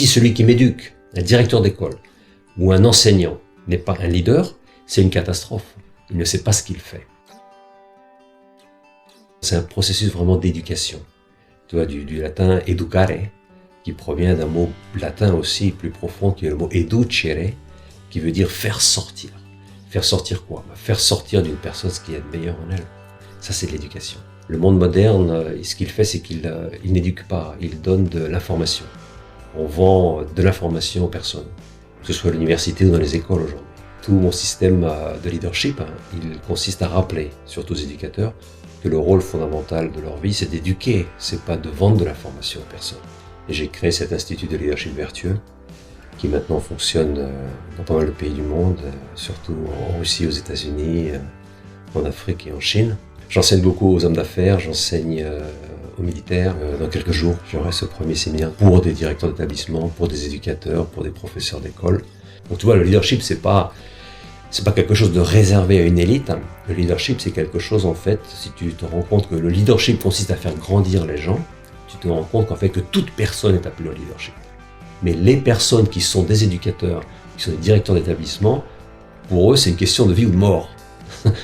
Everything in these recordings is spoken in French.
Si celui qui m'éduque, un directeur d'école ou un enseignant n'est pas un leader, c'est une catastrophe. Il ne sait pas ce qu'il fait. C'est un processus vraiment d'éducation. Tu vois, du latin educare, qui provient d'un mot latin aussi plus profond, qui est le mot educere, qui veut dire faire sortir. Faire sortir quoi? Faire sortir d'une personne ce qu'il y a de meilleur en elle. Ça, c'est de l'éducation. Le monde moderne, ce qu'il fait, c'est qu'il n'éduque pas, il donne de l'information. On vend de l'information aux personnes, que ce soit à l'université ou dans les écoles aujourd'hui. Tout mon système de leadership, il consiste à rappeler, surtout aux éducateurs, que le rôle fondamental de leur vie, c'est d'éduquer, c'est pas de vendre de l'information aux personnes. Et j'ai créé cet institut de leadership vertueux, qui maintenant fonctionne dans pas mal de pays du monde, surtout en Russie, aux États-Unis, en Afrique et en Chine. J'enseigne beaucoup aux hommes d'affaires, j'enseigne aux militaires. Dans quelques jours, j'aurai ce premier séminaire pour des directeurs d'établissement, pour des éducateurs, pour des professeurs d'école. Donc tu vois, le leadership, c'est pas quelque chose de réservé à une élite. Le leadership, c'est quelque chose, en fait, si tu te rends compte que le leadership consiste à faire grandir les gens, tu te rends compte qu'en fait, que toute personne est appelée au leadership. Mais les personnes qui sont des éducateurs, qui sont des directeurs d'établissement, pour eux, c'est une question de vie ou de mort.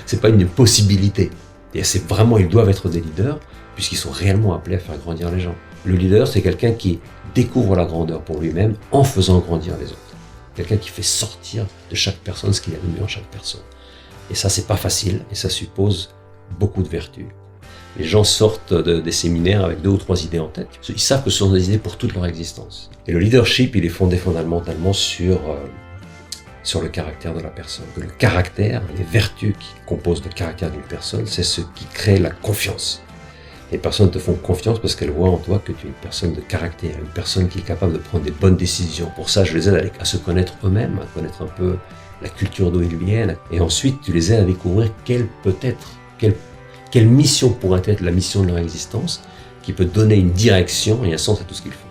C'est pas une possibilité. Et c'est vraiment, ils doivent être des leaders, puisqu'ils sont réellement appelés à faire grandir les gens. Le leader, c'est quelqu'un qui découvre la grandeur pour lui-même en faisant grandir les autres. Quelqu'un qui fait sortir de chaque personne ce qu'il y a de mieux en chaque personne. Et ça, c'est pas facile, et ça suppose beaucoup de vertus. Les gens sortent des séminaires avec 2 ou 3 idées en tête. Ils savent que ce sont des idées pour toute leur existence. Et le leadership, il est fondé fondamentalement sur le caractère de la personne. Le caractère, les vertus qui composent le caractère d'une personne, c'est ce qui crée la confiance. Les personnes te font confiance parce qu'elles voient en toi que tu es une personne de caractère, une personne qui est capable de prendre des bonnes décisions. Pour ça, je les aide à se connaître eux-mêmes, à connaître un peu la culture d'où ils viennent. Et ensuite, tu les aides à découvrir quelle mission pourrait être la mission de leur existence, qui peut donner une direction et un sens à tout ce qu'ils font.